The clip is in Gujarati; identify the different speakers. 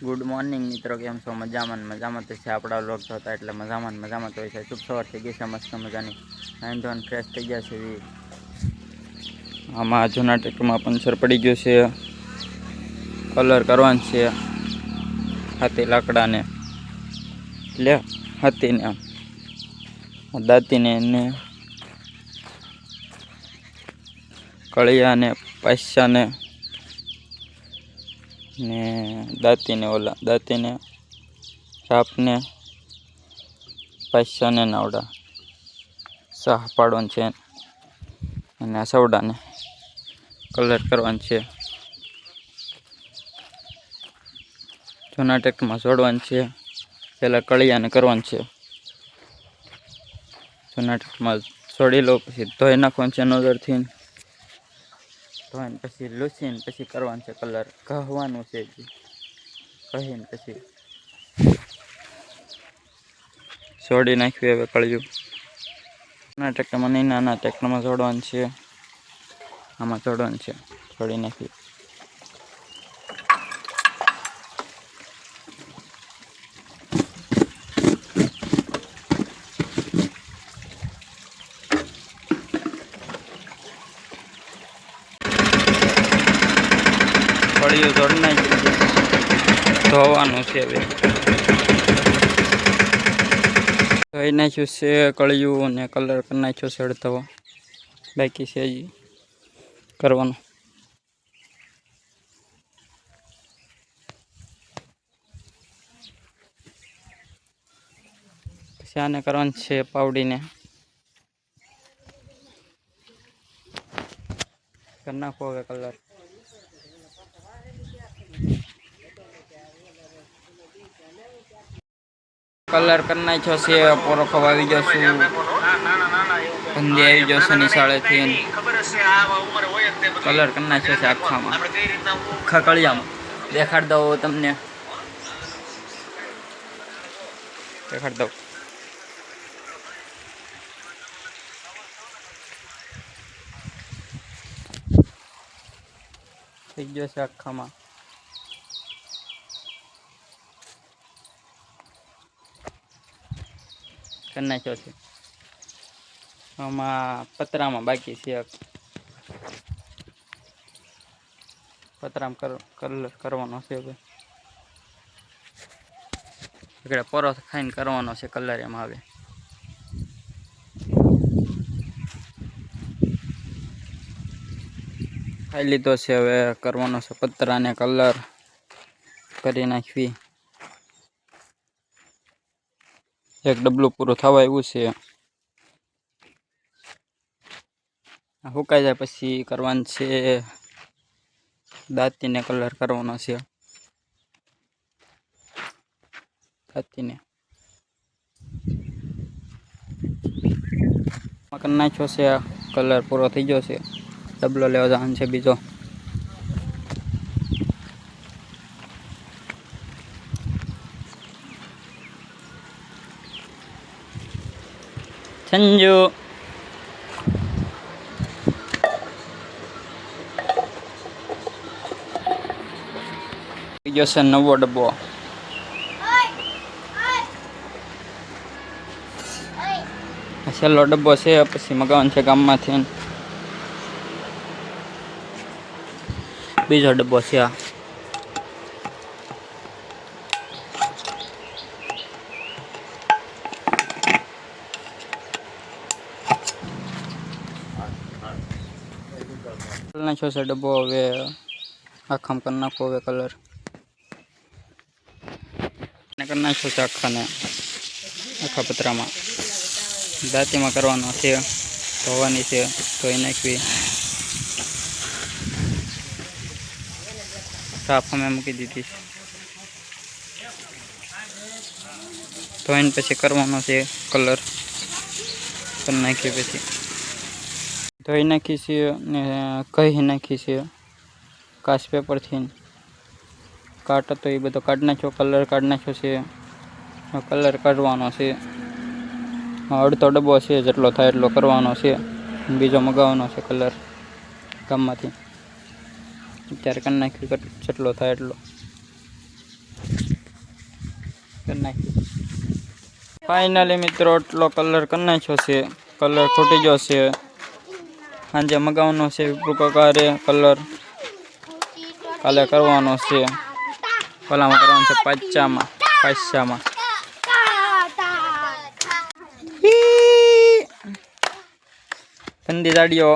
Speaker 1: ગુડ મોર્નિંગ મિત્રો, કેમ છો? મજામાં તો છે. આપણા વ્લોગ જોતા એટલે મજામાં તો હોય છે. શુભ સવાર થઈ ગઈ છે, મસ્ત મજાની નાઈન ધોન ફ્રેશ થઈ ગયા છે. આમાં જૂના ટ્રેક્ટરમાં પંચર પડી ગયું છે, કલર કરવાનું છે. હાથી લાકડાને એટલે હાથીને દાંતીને એને કળિયાને પાસ્યાને ને દાંતીને સાપને પાસ્યાને નાવડા સાહ પાડવાનું છે અને આ સવડાને કલર કરવાનું છે. જૂના ટ્રેક્ટરમાં જોડવાનું છે. પહેલાં કળિયાને કરવાનું છે. જૂના ટ્રેક્ટરમાં છોડી લો, પછી ધોઈ નાખવાનું છે નોઝરથી. ધોઈને પછી લૂસીને પછી કરવાનું છે કલર, કહેવાનું છે. કહીને પછી છોડી નાખ્યું. હવે કળિયું નાના ટ્રેક્ટરમાં નહીં, નાના ટ્રેક્ટરમાં જોડવાનું છે. આમાં જોડવાનું છે, છોડી નાખ્યું. કળિયું જોડી નાખ્યું, ધોવાનું છે. હવે ધોઈ નાખ્યું છે કળિયું અને કલર કરી નાખ્યો છે. અડધો બાકી છે હજી કરવાનું. પછી આને કરવાનું છે પાવડીને કરી નાખો. હવે કલર કરી નાખ્યો છે. પોરો ખવાવી ગયો છું, બંદી આવી ગયો છે નિશાળેથી. કલર કરી નાખ્યો છે આખા કળિયામાં. દેખાડ દઉં તમને, દેખાડ દઉં. થઈ ગયો છે આખામાં. કરી નાખ્યો છે. આમાં પતરામાં બાકી છે. પતરામાં કલર કરવાનો છે. હવે પોરો ખાઈને કરવાનો છે કલર. એમાં હવે ખાઈ લીધો છે. હવે કરવાનો છે પતરાને કલર કરી નાખવી. એક ડબલું પૂરું થવા આવ્યું છે. સુકાઈ જાય પછી કરવાનું છે દાંતીને કલર કરવાનો છે. દાંતીને કરી નાખ્યો છે. કલર પૂરો થઈ ગયો છે. ડબલો લેવા જવાનું છે બીજો. સંજુ ગયો છે નવો ડબ્બો. છેલ્લો ડબ્બો છે. પછી મગાવવાનો છે ગામમાંથી. બીજો ડબ્બો છે. આ નાખ્યો છે ડબ્બો. હવે આખામ કરી નાખો. હવે કલર કરી નાખ્યો છે આખાને, આખા પતરામાં. દાંતીમાં કરવાનો છે, ધોવાની છે, ધોઈ નાખવી. સાફ અમે મૂકી દીધી છે. ધોઈને પછી કરવાનો છે કલર. કરી નાખીએ પછી ધોઈ નાખી છે ને કહી નાખી છે કાચ પેપરથી. કાટ હતો એ બધો કાઢી નાખ્યો, કલર કાઢી નાખ્યો છે. કલર કાઢવાનો છે. અડધો ડબ્બો છે, જેટલો થાય એટલો કરવાનો છે. બીજો મગાવવાનો છે કલર ગામમાંથી. અત્યારે કરી નાખ્યું જેટલો થાય એટલો. કરી નાખી. ફાઇનલી મિત્રો એટલો કલર કરી નાખ્યો છે. કલર ખૂટી ગયો છે. સાંજે મગાવવાનો છે વિપ્રુકાકારે કલર. કાલે કરવાનો છે. ભલામાં કરવાનો છે પાછામાં. ગંદી દાડીઓ